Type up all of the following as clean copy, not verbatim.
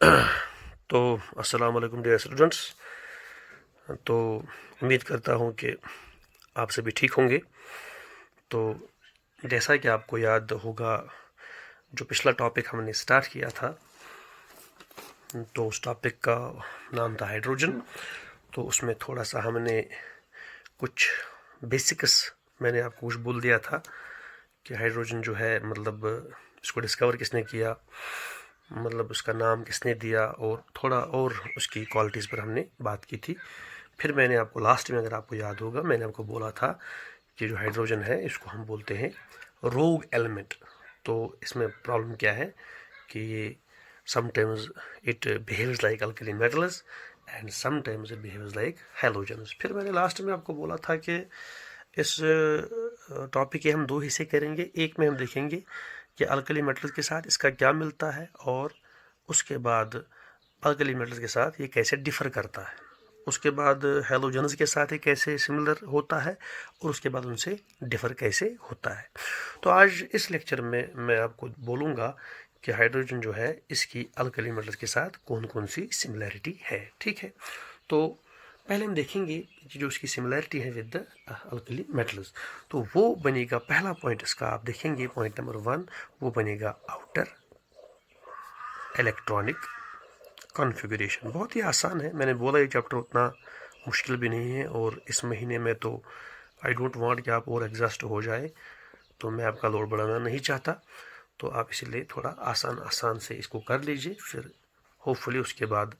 तो अस्सलाम वालेकुम डियर स्टूडेंट्स। तो उम्मीद करता हूँ कि आप सभी ठीक होंगे। तो जैसा कि आपको याद होगा, जो पिछला टॉपिक हमने स्टार्ट किया था, तो उस टॉपिक का नाम था हाइड्रोजन। तो उसमें थोड़ा सा हमने कुछ बेसिक्स, मैंने आपको कुछ बोल दिया था कि हाइड्रोजन जो है, मतलब इसको डिस्कवर किसने किया, मतलब उसका नाम किसने दिया, और थोड़ा और उसकी क्वालिटीज़ पर हमने बात की थी। फिर मैंने आपको लास्ट में, अगर आपको याद होगा, मैंने आपको बोला था कि जो हाइड्रोजन है इसको हम बोलते हैं रोग एलिमेंट। तो इसमें प्रॉब्लम क्या है कि ये sometimes it behaves like alkali metals and sometimes it behaves like halogens. फिर मैंने लास्ट में आपको बोला था कि इस टॉपिक के हम दो हिस्से करेंगे। एक में हम देखेंगे कि अल्कली मेटल्स के साथ इसका क्या मिलता है, और उसके बाद अल्कली मेटल्स के साथ ये कैसे डिफ़र करता है। उसके बाद हैलोजन्स के साथ ये कैसे सिमिलर होता है, और उसके बाद उनसे डिफ़र कैसे होता है। तो आज इस लेक्चर में मैं आपको बोलूँगा कि हाइड्रोजन जो है इसकी अल्कली मेटल्स के साथ कौन कौन सी सिमिलैरिटी है। ठीक है, तो पहले हम देखेंगे कि जो इसकी सिमिलैरिटी है विद द अल्कली मेटल्स, तो वो बनेगा पहला पॉइंट इसका। आप देखेंगे पॉइंट नंबर 1, वो बनेगा आउटर इलेक्ट्रॉनिक कॉन्फ़िगरेशन। बहुत ही आसान है, मैंने बोला ये चैप्टर उतना मुश्किल भी नहीं है, और इस महीने में तो आई डोंट वांट कि आप और एग्जॉस्ट हो जाए, तो मैं आपका लोड बढ़ाना नहीं चाहता। तो आप इसीलिए थोड़ा आसान आसान से इसको कर लीजिए, फिर होपफुली उसके बाद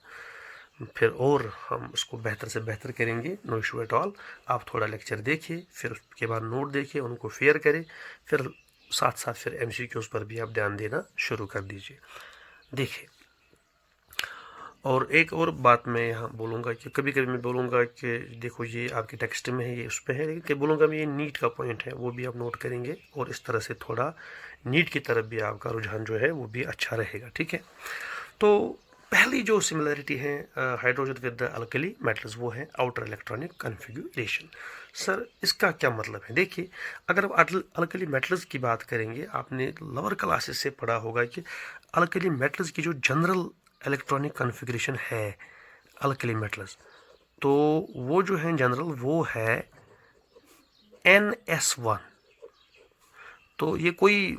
फिर और हम उसको बेहतर से बेहतर करेंगे। No issue at all. आप थोड़ा लेक्चर देखिए, फिर उसके बाद नोट देखिए, उनको फेयर करें, फिर साथ साथ फिर एमसीक्यूज़ पर भी आप ध्यान देना शुरू कर दीजिए। देखिए, और एक और बात मैं यहाँ बोलूँगा कि कभी कभी मैं बोलूँगा कि देखो ये आपके टेक्स्ट में है, ये उस पर है, लेकिन कभी बोलूँगा मैं ये नीट का पॉइंट है, वो भी आप नोट करेंगे, और इस तरह से थोड़ा नीट की तरफ भी आपका रुझान जो है वो भी अच्छा रहेगा। ठीक है, तो पहली जो सिमिलरिटी है hydrogen with the alkali metals, वो है आउटर इलेक्ट्रॉनिक कन्फिग्यूरेशन। सर इसका क्या मतलब है? देखिए, अगर आप अल्कली मेटल्स की बात करेंगे, आपने लोअर क्लासेस से पढ़ा होगा कि अल्कली मेटल्स की जो जनरल इलेक्ट्रॉनिक कन्फिग्रेशन है अल्कली मेटल्स, तो वो जो है जनरल, वो है NS1। तो ये कोई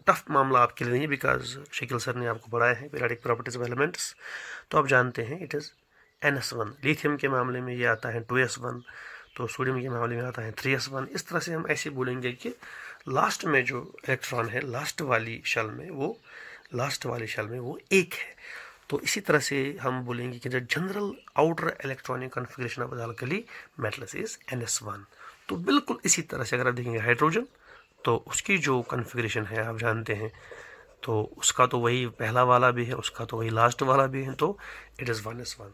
टफ मामला आपके लिए नहीं है, बिकॉज शकील सर ने आपको पढ़ाया है पीरियोडिक प्रॉपर्टीज ऑफ एलिमेंट्स, तो आप जानते हैं इट इज़ NS1। लिथियम के मामले में ये आता है 2S1, तो सोडियम के मामले में आता है 3S1। इस तरह से हम ऐसे बोलेंगे कि लास्ट में जो इलेक्ट्रॉन है लास्ट वाली शेल में, वो एक है। तो इसी तरह से हम बोलेंगे कि जो general outer electronic configuration of alkali metals is NS1। तो बिल्कुल इसी तरह से अगर आप देखेंगे हाइड्रोजन, तो उसकी जो कन्फिग्रेशन है आप जानते हैं, तो उसका तो वही पहला वाला भी है, उसका तो वही लास्ट वाला भी है, तो इट इज़ 1S1।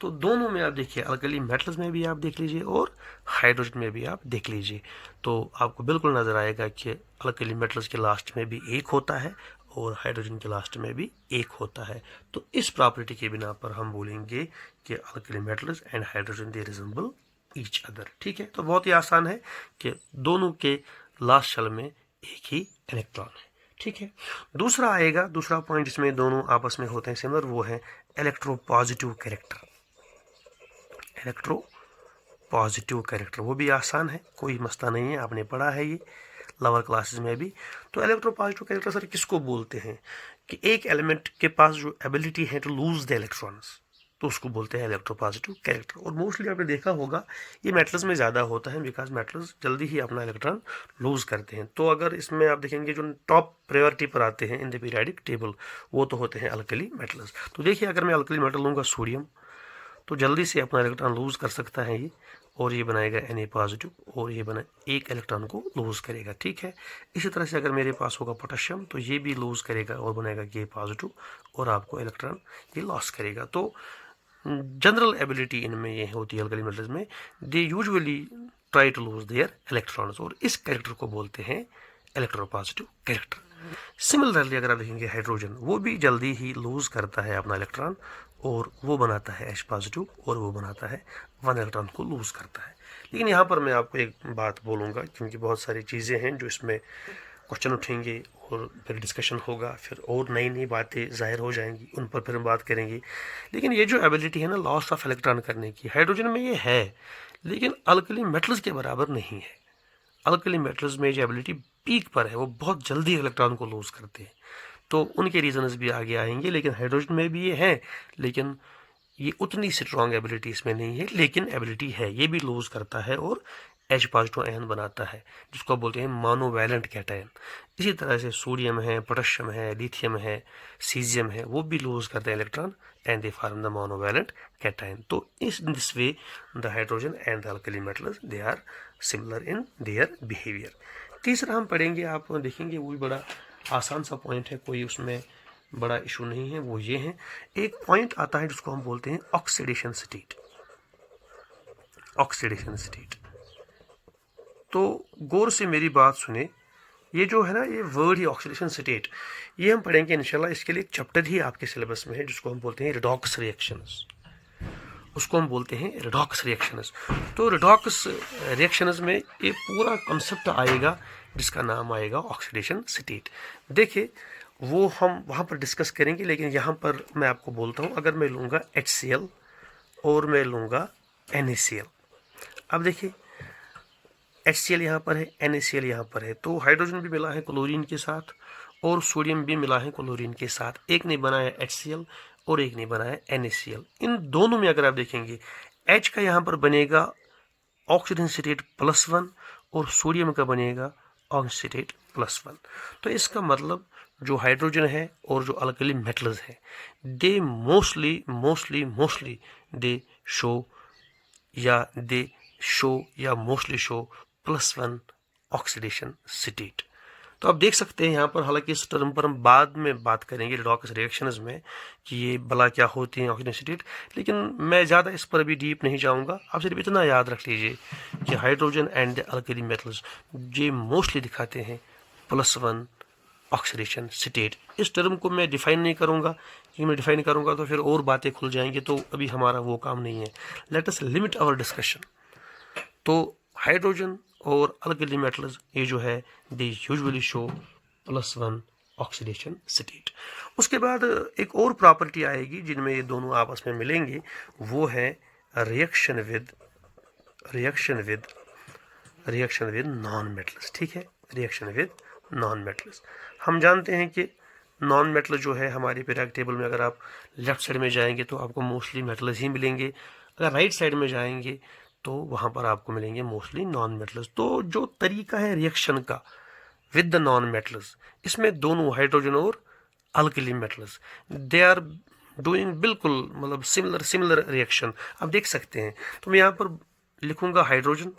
तो दोनों में आप देखिए, अल्कली मेटल्स में भी आप देख लीजिए और हाइड्रोजन में भी आप देख लीजिए, तो आपको बिल्कुल नज़र आएगा कि अल्कली मेटल्स के लास्ट में भी एक होता है और हाइड्रोजन के लास्ट में भी एक होता है। तो इस प्रॉपर्टी के बिना पर हम बोलेंगे कि alkali metals and hydrogen they resemble each other. ठीक है, तो बहुत ही आसान है कि दोनों के लास्ट शेल में एक ही इलेक्ट्रॉन है। ठीक है, दूसरा आएगा, दूसरा पॉइंट जिसमें दोनों आपस में होते हैं सिमिलर, वो है electro positive character. Electro positive character वो भी आसान है, कोई मसला नहीं है, आपने पढ़ा है ये लोअर क्लासेस में भी। तो इलेक्ट्रो पॉजिटिव कैरेक्टर सर किसको बोलते हैं? कि एक एलिमेंट के पास जो एबिलिटी है टू लूज द इलेक्ट्रॉन्स, तो उसको बोलते हैं इलेक्ट्रो पॉजिटिव कैरेक्टर। और मोस्टली आपने देखा होगा ये मेटल्स में ज़्यादा होता है, बिकॉज मेटल्स जल्दी ही अपना इलेक्ट्रॉन लूज करते हैं। तो अगर इसमें आप देखेंगे जो टॉप प्रायोरिटी पर आते हैं इन द पीरियोडिक टेबल, वो तो होते हैं अल्कली मेटल्स। तो देखिए, अगर मैं अल्कली मेटल लूँगा सोडियम, तो जल्दी से अपना इलेक्ट्रॉन लूज कर सकता है ये, और ये बनाएगा Na पॉजिटिव, और ये बना एक इलेक्ट्रॉन को लूज करेगा। ठीक है, इसी तरह से अगर मेरे पास होगा पोटेशियम, तो ये भी लूज करेगा और बनाएगा K पॉजिटिव, और आपको इलेक्ट्रॉन ये लॉस करेगा। तो जनरल एबिलिटी इनमें ये होती है अल्कली मेटल्स में, they usually try to lose their electrons, और इस कैरेक्टर को बोलते हैं इलेक्ट्रोपॉजिटिव कैरेक्टर। सिमिलरली अगर आप देखेंगे हाइड्रोजन, वो भी जल्दी ही लूज करता है अपना इलेक्ट्रॉन, और वो बनाता है H पॉजिटिव, और वो बनाता है 1 इलेक्ट्रॉन को लूज करता है। लेकिन यहाँ पर मैं आपको एक बात बोलूँगा, क्योंकि बहुत सारी चीज़ें हैं जो इसमें क्वेश्चन उठेंगे और फिर डिस्कशन होगा, फिर और नई नई बातें ज़ाहिर हो जाएंगी, उन पर फिर हम बात करेंगे। लेकिन ये जो एबिलिटी है ना लॉस ऑफ इलेक्ट्रॉन करने की, हाइड्रोजन में ये है, लेकिन अल्कली मेटल्स के बराबर नहीं है। अल्कली मेटल्स में जो एबिलिटी पीक पर है, वो बहुत जल्दी इलेक्ट्रॉन को लूज करते हैं, तो उनके रीजंस भी आगे आएंगे। लेकिन हाइड्रोजन में भी ये है, लेकिन ये उतनी स्ट्रॉन्ग एबिलिटी इसमें नहीं है, लेकिन एबिलिटी है, ये भी लूज करता है और H पॉजिटिव आयन बनाता है, जिसको बोलते हैं मोनोवैलेंट कैटायन। इसी तरह से सोडियम है, पोटेशियम है, लिथियम है, सीजियम है, वो भी लूज करते हैं electron and they form the monovalent cation. तो इस this way the hydrogen and the alkali metals they are similar in their behaviour. तीसरा हम पढ़ेंगे, आप देखेंगे वो भी बड़ा आसान सा पॉइंट है, कोई उसमें बड़ा इशू नहीं है। वो ये है, एक पॉइंट आता है जिसको हम बोलते हैं ऑक्सीडेशन स्टेट। ऑक्सीडेशन स्टेट, तो गौर से मेरी बात सुने, ये जो है ना ये वर्ड ही ऑक्सीडेशन स्टेट, ये हम पढ़ेंगे इंशाल्लाह। इसके लिए एक चैप्टर ही आपके सिलेबस में है जिसको हम बोलते हैं रिडॉक्स रिएक्शंस, उसको हम बोलते हैं रिडॉक्स रिएक्शंस। तो रिडॉक्स रिएक्शंस में ये पूरा कॉन्सेप्ट आएगा जिसका नाम आएगा ऑक्सीडेशन स्टेट। देखिए वो हम वहाँ पर डिस्कस करेंगे, लेकिन यहाँ पर मैं आपको बोलता हूँ, अगर मैं लूँगा HCl और मैं लूँगा NaCl, अब देखिए HCl यहाँ पर है, NaCl यहाँ पर है, तो हाइड्रोजन भी मिला है क्लोरीन के साथ और सोडियम भी मिला है क्लोरीन के साथ। एक नहीं बना है HCl और एक नहीं बना है NaCl। इन दोनों में अगर आप देखेंगे H का यहाँ पर बनेगा ऑक्सीजन स्टेट +1 और सोडियम का बनेगा ऑक्सीजन स्टेट +1। तो इसका मतलब जो हाइड्रोजन है और जो अल्कली मेटल्स है, दे मोस्टली दे शो या मोस्टली शो +1 ऑक्सीडेशन स्टेट। तो आप देख सकते हैं यहाँ पर, हालांकि इस टर्म पर हम बाद में बात करेंगे रिडॉक्स रिएक्शंस में कि ये भला क्या होती हैं ऑक्सीडेशन स्टेट, लेकिन मैं ज़्यादा इस पर भी डीप नहीं जाऊँगा। आप सिर्फ इतना याद रख लीजिए कि hydrogen and the alkali metals ये मोस्टली दिखाते हैं +1 ऑक्सीडेशन स्टेट। इस टर्म को मैं डिफाइन नहीं करूँगा, क्योंकि मैं डिफाइन करूँगा तो फिर और बातें खुल जाएंगी, तो अभी हमारा वो काम नहीं है। Let us limit our discussion. तो हाइड्रोजन और अल्कली मेटल्स ये जो है they usually show +1 oxidation state. उसके बाद एक और प्रॉपर्टी आएगी जिनमें ये दोनों आपस में मिलेंगे, वो है रिएक्शन विद नॉन मेटल्स। ठीक है, रिएक्शन विद नॉन मेटल्स। हम जानते हैं कि नॉन मेटल जो है हमारे पीरियोडिक टेबल में, अगर आप लेफ्ट साइड में जाएंगे तो आपको मोस्टली मेटल्स ही मिलेंगे, अगर राइट साइड में जाएंगे तो वहाँ पर आपको मिलेंगे मोस्टली नॉन मेटल्स। तो जो तरीका है रिएक्शन का विद द नॉन मेटल्स, इसमें दोनों हाइड्रोजन और alkali metals they are doing बिल्कुल मतलब सिमिलर रिएक्शन। आप देख सकते हैं, तो मैं यहाँ पर लिखूंगा हाइड्रोजन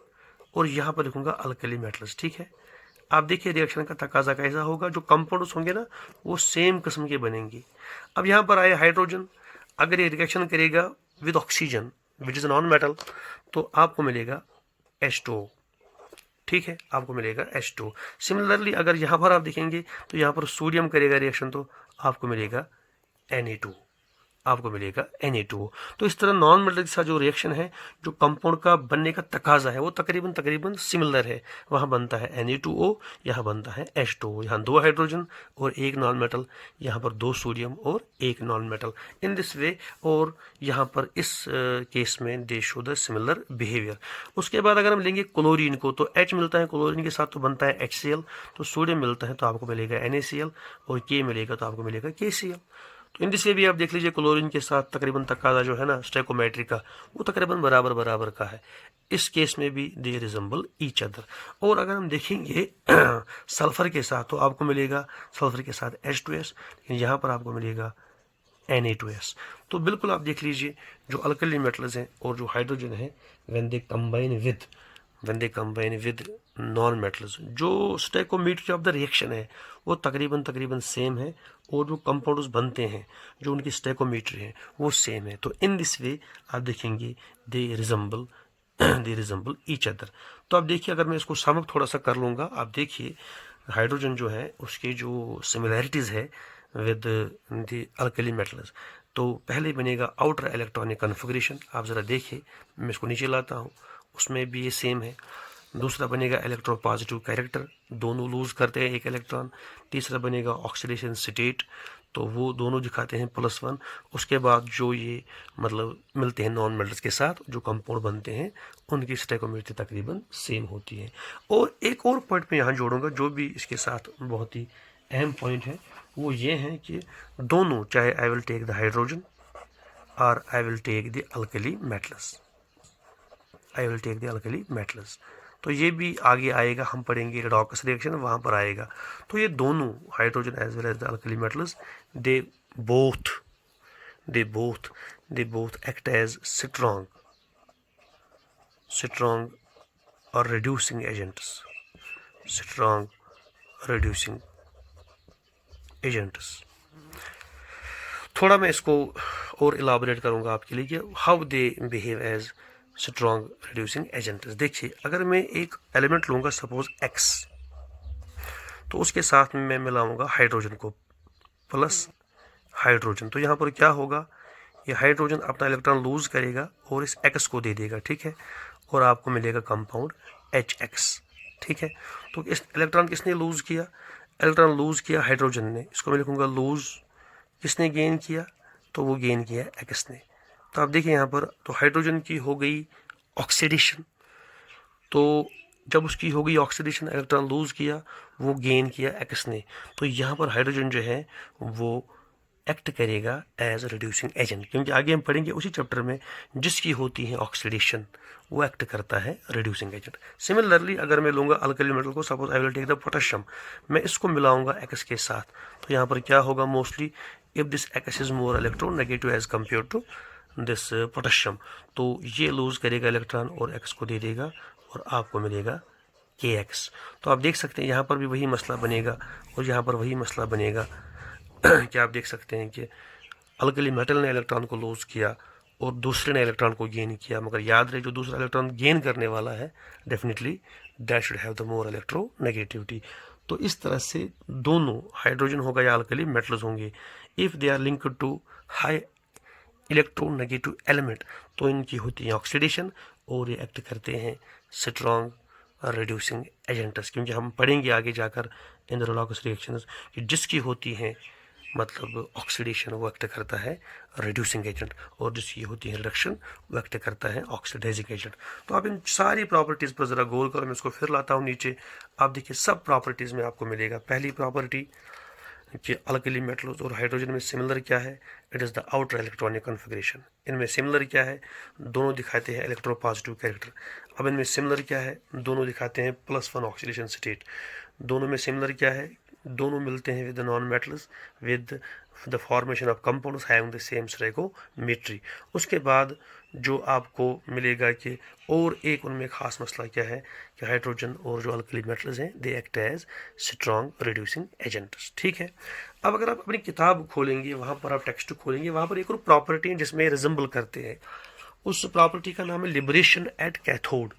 और यहाँ पर लिखूंगा अल्कली मेटल्स। ठीक है, आप देखिए रिएक्शन का तकाजा कैसा होगा, जो कंपाउंड्स होंगे ना वो सेम किस्म के बनेंगे। अब यहाँ पर आए हाइड्रोजन, अगर ये रिएक्शन करेगा with oxygen which is non metal, तो आपको मिलेगा H2O। ठीक है, आपको मिलेगा H2O। सिमिलरली अगर यहाँ पर आप देखेंगे तो यहाँ पर सोडियम करेगा रिएक्शन, तो आपको मिलेगा Na2, आपको मिलेगा Na2O। तो इस तरह नॉन मेटल के साथ जो रिएक्शन है, जो कंपाउंड का बनने का तकाजा है, वो तकरीबन सिमिलर है। वहाँ बनता है Na2O, यहाँ बनता है H2O। यहाँ 2 हाइड्रोजन और 1 नॉन मेटल, यहाँ पर 2 सोडियम और 1 non metal, in this way. और यहाँ पर इस केस में दे शो द सिमिलर बिहेवियर। उसके बाद अगर हम लेंगे क्लोरीन को, तो H मिलता है क्लोरीन के साथ तो बनता है HCl, तो सोडियम मिलता है तो आपको मिलेगा NaCl, और K मिलेगा तो आपको मिलेगा KCl। तो इन दिस वे भी आप देख लीजिए क्लोरीन के साथ तकरीबन तकाजा जो है ना स्टोइकोमेट्री का, वो तकरीबन बराबर का है। इस केस में भी दे रिजेंबल ईच अदर। और अगर हम देखेंगे सल्फर के साथ, तो आपको मिलेगा सल्फर के साथ H2S, लेकिन यहाँ पर आपको मिलेगा Na2S। तो बिल्कुल आप देख लीजिए जो अल्कली मेटल्स हैं और जो हाइड्रोजन है, when they combine with non metals, जो स्टोइकोमेट्री ऑफ द रिएक्शन है वो तकरीबन सेम है, और जो कंपाउंड्स बनते हैं जो उनकी स्टोइकोमेट्री है वो सेम है। तो इन दिस वे आप देखेंगे दे रिजेंबल ईच अदर। तो आप देखिए, अगर मैं इसको सम अप थोड़ा सा कर लूँगा, आप देखिए हाइड्रोजन जो है उसके जो सिमिलैरिटीज़ है विद द अल्कली मेटल्स, तो पहले बनेगा आउटर इलेक्ट्रॉनिक कन्फिगरेशन। आप ज़रा देखिए, मैं इसको नीचे लाता हूँ, उसमें भी ये सेम है। दूसरा बनेगा इलेक्ट्रोपॉजिटिव कैरेक्टर, दोनों लूज करते हैं एक इलेक्ट्रॉन। तीसरा बनेगा ऑक्सीडेशन स्टेट, तो वो दोनों दिखाते हैं +1। उसके बाद जो ये मतलब मिलते हैं नॉन मेटल्स के साथ, जो कंपाउंड बनते हैं, उनकी स्टैकोमेट्री तकरीबन सेम होती है। और एक और पॉइंट मैं यहाँ जोड़ूंगा जो भी इसके साथ बहुत ही अहम पॉइंट है, वो ये है कि दोनों, चाहे I will take the hydrogen और I will take the alkali metals, I will take the alkali metals, तो ये भी आगे आएगा, हम पढ़ेंगे रेडॉक्स रिएक्शन वहाँ पर आएगा। तो ये दोनों hydrogen as well as the alkali metals, they both act as strong और रिड्यूसिंग एजेंट्स, थोड़ा मैं इसको और इलाबोरेट करूंगा आपके लिए कि how they behave as strong reducing agents. देखिए, अगर मैं एक एलिमेंट लूंगा सपोज X, तो उसके साथ में मैं मिलाऊंगा हाइड्रोजन को प्लस हाइड्रोजन, तो यहाँ पर क्या होगा, ये हाइड्रोजन अपना इलेक्ट्रॉन लूज करेगा और इस X को दे देगा, ठीक है, और आपको मिलेगा कंपाउंड HX, ठीक है। तो इस इलेक्ट्रॉन किसने लूज किया, इलेक्ट्रॉन लूज किया हाइड्रोजन ने, इसको मैं लिखूंगा लूज। किसने गेन किया, तो वो गेन किया X ने। तो आप देखिए यहाँ पर, तो हाइड्रोजन की हो गई ऑक्सीडेशन, तो जब उसकी हो गई ऑक्सीडेशन, इलेक्ट्रॉन लूज किया, वो गेन किया X ने, तो यहाँ पर हाइड्रोजन जो है वो एक्ट करेगा एज रिड्यूसिंग एजेंट, क्योंकि आगे हम पढ़ेंगे उसी चैप्टर में, जिसकी होती है ऑक्सीडेशन वो एक्ट करता है रिड्यूसिंग एजेंट। सिमिलरली अगर मैं लूँगा अल्कली मेटल को, suppose I will take the potassium, मैं इसको मिलाऊंगा X के साथ, तो यहाँ पर क्या होगा, mostly if this X is more electronegative as compare to this potassium, तो ये लूज करेगा इलेक्ट्रॉन और X को दे देगा और आपको मिलेगा KX। तो आप देख सकते हैं यहाँ पर भी वही मसला बनेगा और यहाँ पर वही मसला बनेगा क्या आप देख सकते हैं कि अल्कली मेटल ने इलेक्ट्रॉन को लूज किया और दूसरे ने इलेक्ट्रॉन को गेन किया, मगर याद रहे जो दूसरा इलेक्ट्रॉन गेन करने वाला है definitely that should have the more electronegativity. तो इस तरह से दोनों हाइड्रोजन होगा या अल्कली मेटल्स होंगे, if they are linked to high electronegative element, तो इनकी होती है ऑक्सीडेशन और ये एक्ट करते हैं स्ट्रॉन्ग रिड्यूसिंग एजेंट्स, क्योंकि हम पढ़ेंगे आगे जाकर इन द रेडॉक्स रिएक्शंस कि जिसकी होती है मतलब ऑक्सीडेशन वो एक्ट करता है रिड्यूसिंग एजेंट, और जिसकी होती है रिडक्शन वो एक्ट करता है ऑक्सीडाइजिंग एजेंट। तो आप इन सारी प्रॉपर्टीज़ पर ज़रा गौर करो, मैं इसको फिर लाता हूँ नीचे, आप देखिए सब प्रॉपर्टीज़ में आपको मिलेगा। पहली प्रॉपर्टी कि अल्कली मेटल्स और हाइड्रोजन में सिमिलर क्या है, it is the outer electronic configuration. इनमें सिमिलर क्या है, दोनों दिखाते हैं इलेक्ट्रोपॉजिटिव कैरेक्टर। अब इनमें सिमिलर क्या है, दोनों दिखाते हैं +1 ऑक्सीडेशन स्टेट। दोनों में सिमिलर क्या है, दोनों मिलते हैं with the non metals with the formation of compounds having the same stoichiometry. उसके बाद जो आपको मिलेगा कि और एक उनमें खास मसला क्या है कि हाइड्रोजन और जो अल्कली मेटल्स हैं they act as strong reducing agents, ठीक है। अब अगर आप अपनी किताब खोलेंगे, वहाँ पर आप टेक्स्ट खोलेंगे, वहाँ पर एक और प्रॉपर्टी है जिसमें रिजेंबल करते हैं, उस प्रॉपर्टी का नाम है liberation at cathode.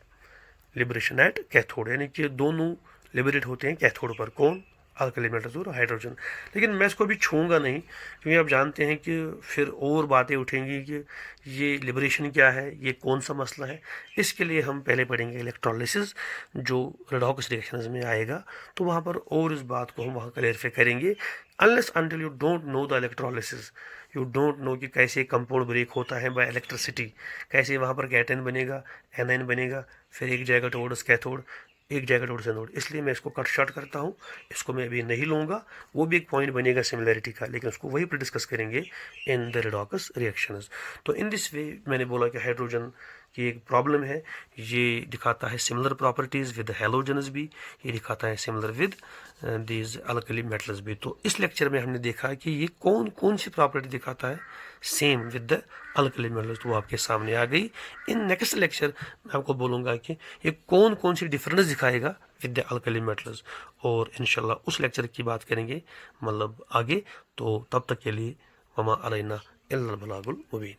Liberation at cathode यानी कि दोनों लिबरेट होते हैं कैथोड पर, कौन, अल्कली मेटल्स और हाइड्रोजन। लेकिन मैं इसको भी छूँगा नहीं, क्योंकि आप जानते हैं कि फिर और बातें उठेंगी कि ये लिबरेशन क्या है, ये कौन सा मसला है। इसके लिए हम पहले पढ़ेंगे इलेक्ट्रोलिसिस, जो रेडॉक्स रिएक्शंस में आएगा, तो वहाँ पर और इस बात को हम वहाँ क्लैरिफाई करेंगे। Unless until you don't know the electrolysis, you don't know कि कैसे कंपाउंड ब्रेक होता है बाय इलेक्ट्रिसिटी, कैसे वहाँ पर कैटन बनेगा, एनाइन बनेगा, फिर एक जाएगा टुवर्ड्स कैथोड, एक जाएगा टुवर्ड्स एनोड। इसलिए मैं इसको कट शॉर्ट करता हूँ, इसको मैं अभी नहीं लूँगा। वो भी एक पॉइंट बनेगा सिमिलैरिटी का, लेकिन उसको वहीं पर डिस्कस करेंगे इन द रेडॉक्स रिएक्शंस। तो इन दिस वे मैंने बोला कि हाइड्रोजन की एक प्रॉब्लम है, ये दिखाता है सिमिलर प्रॉपर्टीज़ विद हैलोजन्स भी, ये दिखाता है similar with these alkali metals भी। तो इस लेक्चर में हमने देखा कि ये कौन कौन सी प्रॉपर्टी दिखाता है same with the alkali metals, तो वो आपके सामने आ गई। इन नेक्स्ट लेक्चर मैं आपको बोलूँगा कि ये कौन कौन सी डिफरेंस दिखाएगा विद द अल्कली मेटल्स, और इंशाल्लाह उस लेक्चर की बात करेंगे मतलब आगे। तो तब तक के लिए वमा अलैना इल्लल बलागुल मुबीन।